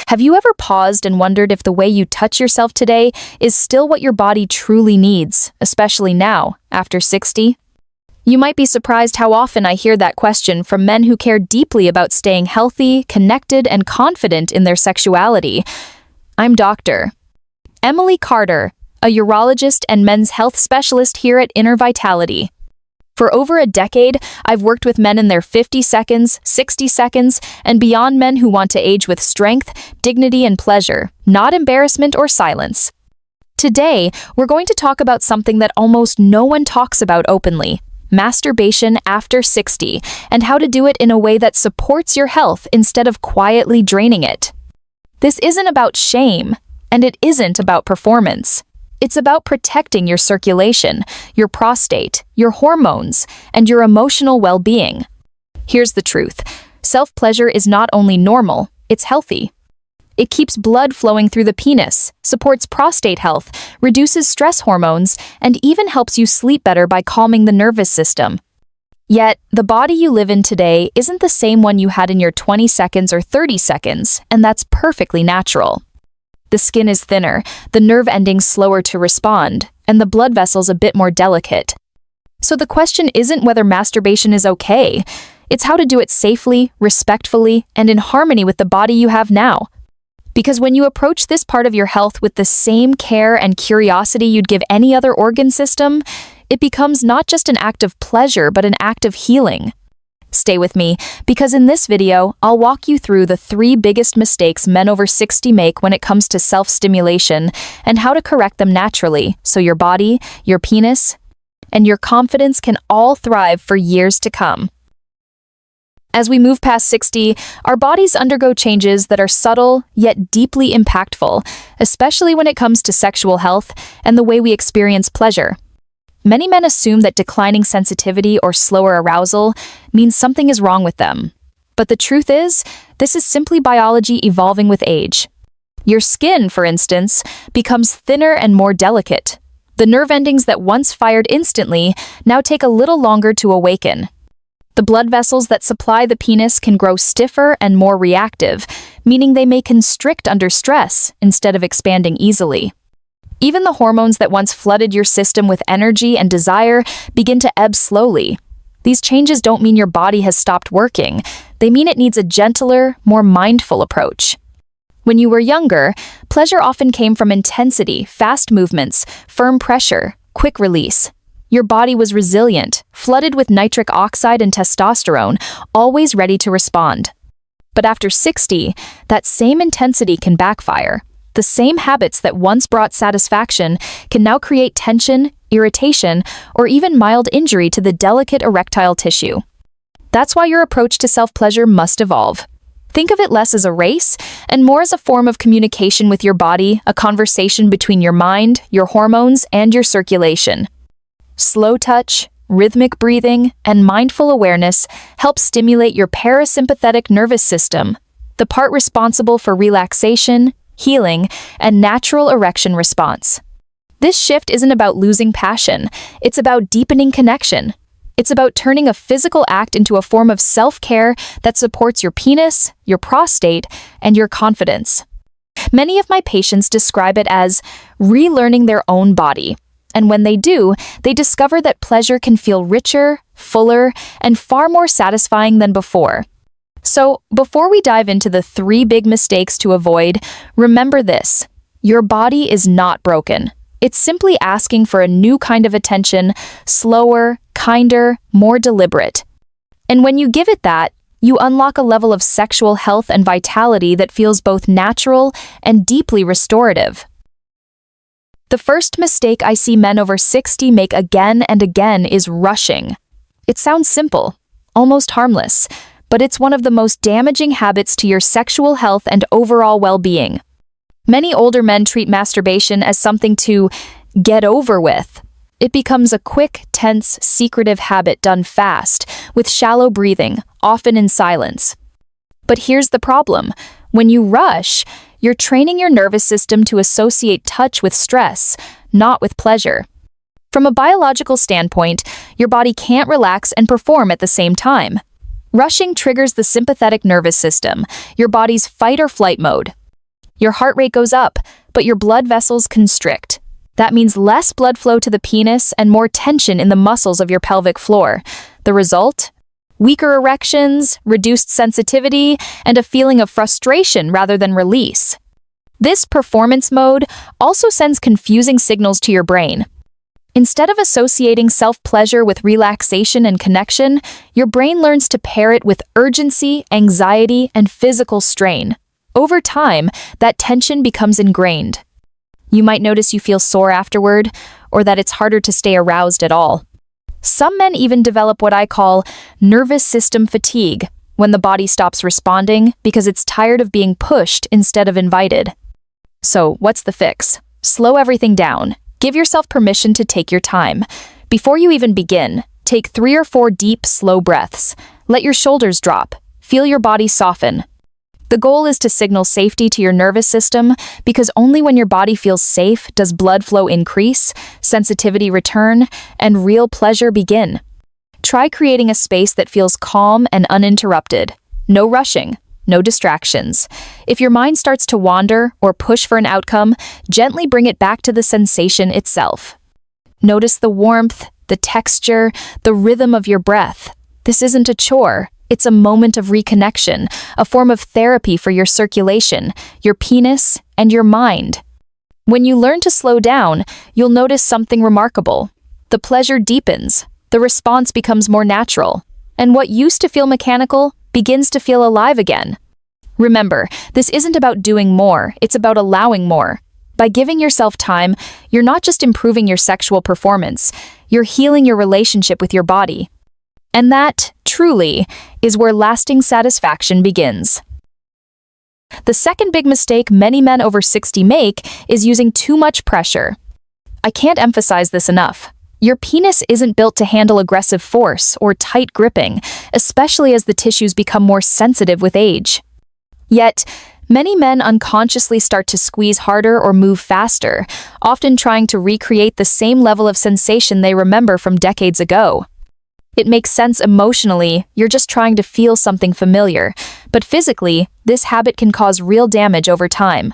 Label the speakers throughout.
Speaker 1: Have you ever paused and wondered if the way you touch yourself today is still what your body truly needs, especially now, after 60? You might be surprised how often I hear that question from men who care deeply about staying healthy, connected, and confident in their sexuality. I'm Dr. Emily Carter, a urologist and men's health specialist here at Inner Vitality. For over a decade, I've worked with men in their 50 seconds, 60 seconds, and beyond, men who want to age with strength, dignity, and pleasure, not embarrassment or silence. Today, we're going to talk about something that almost no one talks about openly: masturbation after 60, and how to do it in a way that supports your health instead of quietly draining it. This isn't about shame, and it isn't about performance. It's about protecting your circulation, your prostate, your hormones, and your emotional well-being. Here's the truth: self-pleasure is not only normal, it's healthy. It keeps blood flowing through the penis, supports prostate health, reduces stress hormones, and even helps you sleep better by calming the nervous system. Yet, the body you live in today isn't the same one you had in your 20 seconds or 30 seconds, and that's perfectly natural. The skin is thinner, the nerve endings slower to respond, and the blood vessels a bit more delicate. So the question isn't whether masturbation is okay, it's how to do it safely, respectfully, and in harmony with the body you have now. Because when you approach this part of your health with the same care and curiosity you'd give any other organ system, it becomes not just an act of pleasure, but an act of healing. Stay with me, because in this video, I'll walk you through the 3 biggest mistakes men over 60 make when it comes to self-stimulation, and how to correct them naturally so your body, your penis, and your confidence can all thrive for years to come. As we move past 60, our bodies undergo changes that are subtle yet deeply impactful, especially when it comes to sexual health and the way we experience pleasure. Many men assume that declining sensitivity or slower arousal means something is wrong with them. But the truth is, this is simply biology evolving with age. Your skin, for instance, becomes thinner and more delicate. The nerve endings that once fired instantly now take a little longer to awaken. The blood vessels that supply the penis can grow stiffer and more reactive, meaning they may constrict under stress instead of expanding easily. Even the hormones that once flooded your system with energy and desire begin to ebb slowly. These changes don't mean your body has stopped working. They mean it needs a gentler, more mindful approach. When you were younger, pleasure often came from intensity, fast movements, firm pressure, quick release. Your body was resilient, flooded with nitric oxide and testosterone, always ready to respond. But after 60, that same intensity can backfire. The same habits that once brought satisfaction can now create tension, irritation, or even mild injury to the delicate erectile tissue. That's why your approach to self-pleasure must evolve. Think of it less as a race and more as a form of communication with your body, a conversation between your mind, your hormones, and your circulation. Slow touch, rhythmic breathing, and mindful awareness help stimulate your parasympathetic nervous system, the part responsible for relaxation, healing, and natural erection response. This shift isn't about losing passion, it's about deepening connection. It's about turning a physical act into a form of self-care that supports your penis, your prostate, and your confidence. Many of my patients describe it as relearning their own body, and when they do, they discover that pleasure can feel richer, fuller, and far more satisfying than before. So, before we dive into the 3 big mistakes to avoid, remember this: your body is not broken. It's simply asking for a new kind of attention, slower, kinder, more deliberate. And when you give it that, you unlock a level of sexual health and vitality that feels both natural and deeply restorative. The first mistake I see men over 60 make again and again is rushing. It sounds simple, almost harmless, but it's one of the most damaging habits to your sexual health and overall well-being. Many older men treat masturbation as something to get over with. It becomes a quick, tense, secretive habit done fast, with shallow breathing, often in silence. But here's the problem: when you rush, you're training your nervous system to associate touch with stress, not with pleasure. From a biological standpoint, your body can't relax and perform at the same time. Rushing triggers the sympathetic nervous system, your body's fight or flight mode. Your heart rate goes up, but your blood vessels constrict. That means less blood flow to the penis and more tension in the muscles of your pelvic floor. The result? Weaker erections, reduced sensitivity, and a feeling of frustration rather than release. This performance mode also sends confusing signals to your brain. Instead of associating self-pleasure with relaxation and connection, your brain learns to pair it with urgency, anxiety, and physical strain. Over time, that tension becomes ingrained. You might notice you feel sore afterward, or that it's harder to stay aroused at all. Some men even develop what I call nervous system fatigue, when the body stops responding because it's tired of being pushed instead of invited. So, what's the fix? Slow everything down. Give yourself permission to take your time. Before you even begin, take 3 or 4 deep, slow breaths. Let your shoulders drop. Feel your body soften. The goal is to signal safety to your nervous system, because only when your body feels safe does blood flow increase, sensitivity return, and real pleasure begin. Try creating a space that feels calm and uninterrupted. No rushing, no distractions. If your mind starts to wander or push for an outcome, gently bring it back to the sensation itself. Notice the warmth, the texture, the rhythm of your breath. This isn't a chore. It's a moment of reconnection, a form of therapy for your circulation, your penis, and your mind. When you learn to slow down, you'll notice something remarkable. The pleasure deepens, the response becomes more natural, and what used to feel mechanical begins to feel alive again. Remember, this isn't about doing more, it's about allowing more. By giving yourself time, you're not just improving your sexual performance, you're healing your relationship with your body. And that, truly, is where lasting satisfaction begins. The second big mistake many men over 60 make is using too much pressure. I can't emphasize this enough. Your penis isn't built to handle aggressive force or tight gripping, especially as the tissues become more sensitive with age. Yet, many men unconsciously start to squeeze harder or move faster, often trying to recreate the same level of sensation they remember from decades ago. It makes sense emotionally, you're just trying to feel something familiar, but physically, this habit can cause real damage over time.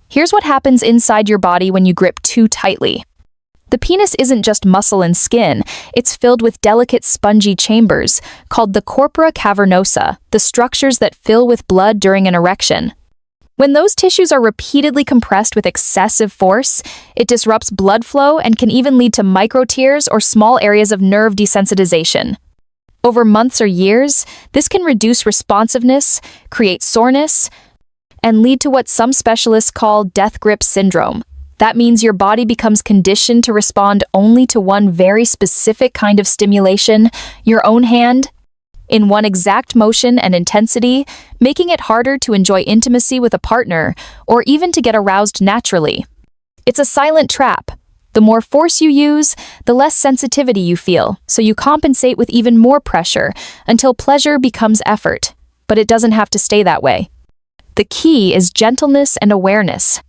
Speaker 1: Here's what happens inside your body when you grip too tightly. The penis isn't just muscle and skin, it's filled with delicate spongy chambers, called the corpora cavernosa, the structures that fill with blood during an erection. When those tissues are repeatedly compressed with excessive force, it disrupts blood flow and can even lead to microtears or small areas of nerve desensitization. Over months or years, this can reduce responsiveness, create soreness, and lead to what some specialists call death grip syndrome. That means your body becomes conditioned to respond only to one very specific kind of stimulation, your own hand, in one exact motion and intensity, making it harder to enjoy intimacy with a partner or even to get aroused naturally. It's a silent trap. The more force you use, the less sensitivity you feel, so you compensate with even more pressure until pleasure becomes effort. But it doesn't have to stay that way. The key is gentleness and awareness.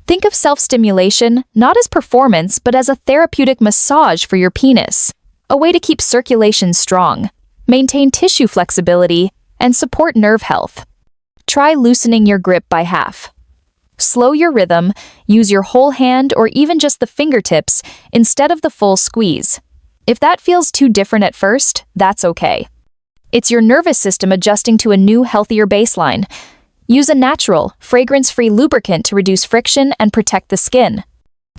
Speaker 1: Think of self-stimulation not as performance but as a therapeutic massage for your penis, a way to keep circulation strong, maintain tissue flexibility, and support nerve health. Try loosening your grip by half. Slow your rhythm, use your whole hand or even just the fingertips instead of the full squeeze. If that feels too different at first, that's okay. It's your nervous system adjusting to a new, healthier baseline. Use a natural, fragrance-free lubricant to reduce friction and protect the skin.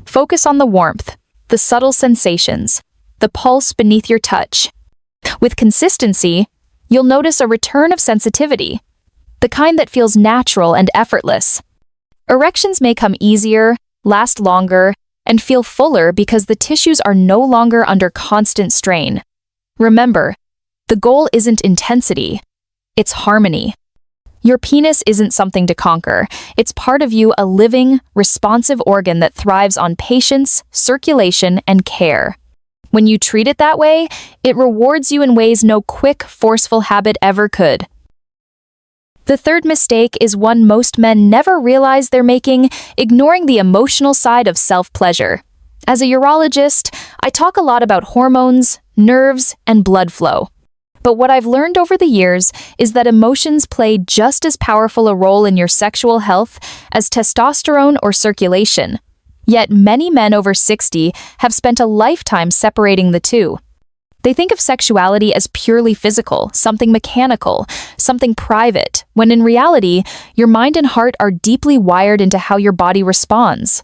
Speaker 1: Focus on the warmth, the subtle sensations, the pulse beneath your touch. With consistency, you'll notice a return of sensitivity, the kind that feels natural and effortless. Erections may come easier, last longer, and feel fuller because the tissues are no longer under constant strain. Remember, the goal isn't intensity, it's harmony. Your penis isn't something to conquer. It's part of you, a living, responsive organ that thrives on patience, circulation, and care. When you treat it that way, it rewards you in ways no quick, forceful habit ever could. The third mistake is one most men never realize they're making, ignoring the emotional side of self-pleasure. As a urologist, I talk a lot about hormones, nerves, and blood flow. But what I've learned over the years is that emotions play just as powerful a role in your sexual health as testosterone or circulation. Yet many men over 60 have spent a lifetime separating the two. They think of sexuality as purely physical, something mechanical, something private, when in reality, your mind and heart are deeply wired into how your body responds.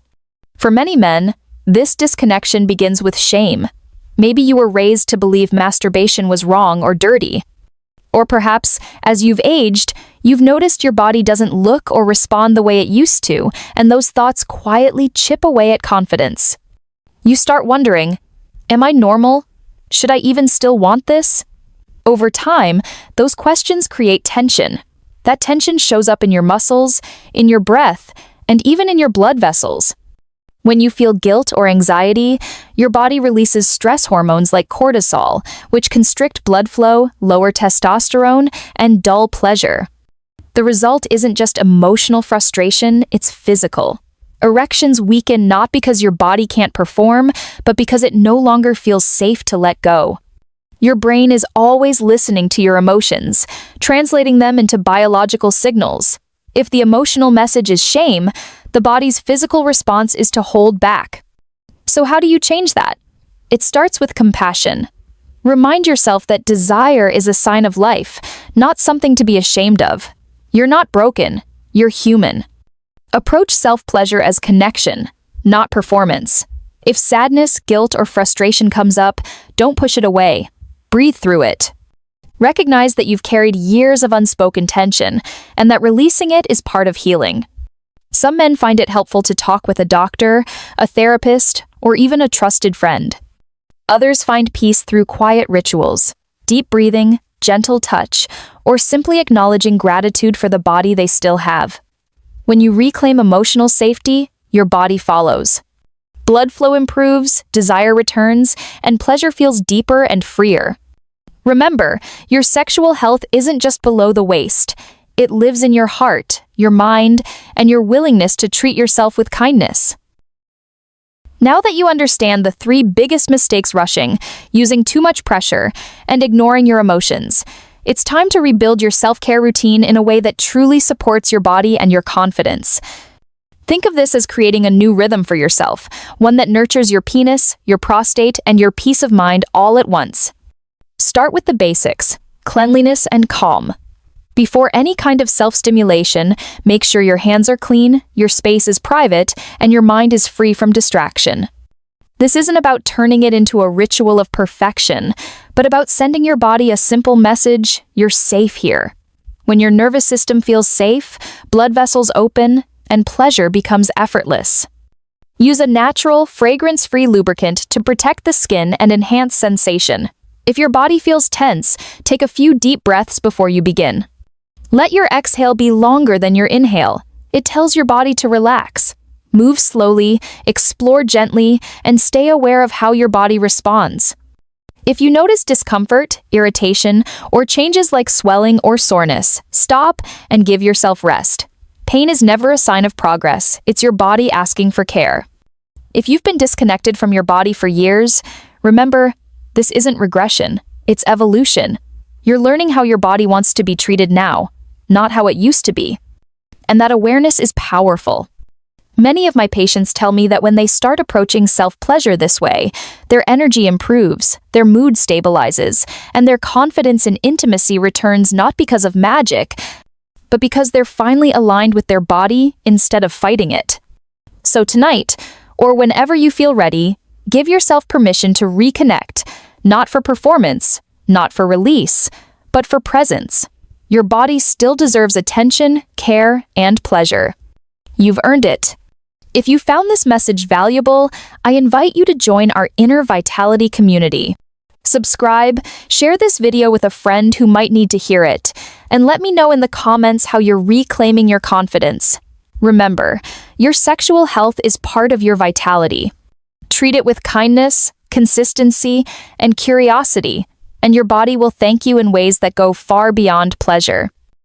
Speaker 1: For many men, this disconnection begins with shame. Maybe you were raised to believe masturbation was wrong or dirty. Or perhaps, as you've aged, you've noticed your body doesn't look or respond the way it used to, and those thoughts quietly chip away at confidence. You start wondering, am I normal? Should I even still want this? Over time, those questions create tension. That tension shows up in your muscles, in your breath, and even in your blood vessels. When you feel guilt or anxiety, your body releases stress hormones like cortisol, which constrict blood flow, lower testosterone, and dull pleasure. The result isn't just emotional frustration, it's physical. Erections weaken not because your body can't perform, but because it no longer feels safe to let go. Your brain is always listening to your emotions, translating them into biological signals. If the emotional message is shame, the body's physical response is to hold back. So how do you change that? It starts with compassion. Remind yourself that desire is a sign of life, not something to be ashamed of. You're not broken, you're human. Approach self-pleasure as connection, not performance. If sadness, guilt, or frustration comes up, don't push it away. Breathe through it. Recognize that you've carried years of unspoken tension, and that releasing it is part of healing. Some men find it helpful to talk with a doctor, a therapist, or even a trusted friend. Others find peace through quiet rituals, deep breathing, gentle touch, or simply acknowledging gratitude for the body they still have. When you reclaim emotional safety, your body follows. Blood flow improves, desire returns, and pleasure feels deeper and freer. Remember, your sexual health isn't just below the waist. It lives in your heart, your mind, and your willingness to treat yourself with kindness. Now that you understand the 3 biggest mistakes: rushing, using too much pressure, and ignoring your emotions, it's time to rebuild your self-care routine in a way that truly supports your body and your confidence. Think of this as creating a new rhythm for yourself, one that nurtures your penis, your prostate, and your peace of mind all at once. Start with the basics: cleanliness and calm. Before any kind of self-stimulation, make sure your hands are clean, your space is private, and your mind is free from distraction. This isn't about turning it into a ritual of perfection, but about sending your body a simple message: you're safe here. When your nervous system feels safe, blood vessels open, and pleasure becomes effortless. Use a natural, fragrance-free lubricant to protect the skin and enhance sensation. If your body feels tense, take a few deep breaths before you begin. Let your exhale be longer than your inhale. It tells your body to relax. Move slowly, explore gently, and stay aware of how your body responds. If you notice discomfort, irritation, or changes like swelling or soreness, stop and give yourself rest. Pain is never a sign of progress. It's your body asking for care. If you've been disconnected from your body for years, remember, this isn't regression, it's evolution. You're learning how your body wants to be treated now, not how it used to be. And that awareness is powerful. Many of my patients tell me that when they start approaching self-pleasure this way, their energy improves, their mood stabilizes, and their confidence in intimacy returns not because of magic, but because they're finally aligned with their body instead of fighting it. So tonight, or whenever you feel ready, give yourself permission to reconnect, not for performance, not for release, but for presence. Your body still deserves attention, care, and pleasure. You've earned it. If you found this message valuable, I invite you to join our Inner Vitality community. Subscribe, share this video with a friend who might need to hear it, and let me know in the comments how you're reclaiming your confidence. Remember, your sexual health is part of your vitality. Treat it with kindness, consistency, and curiosity, and your body will thank you in ways that go far beyond pleasure.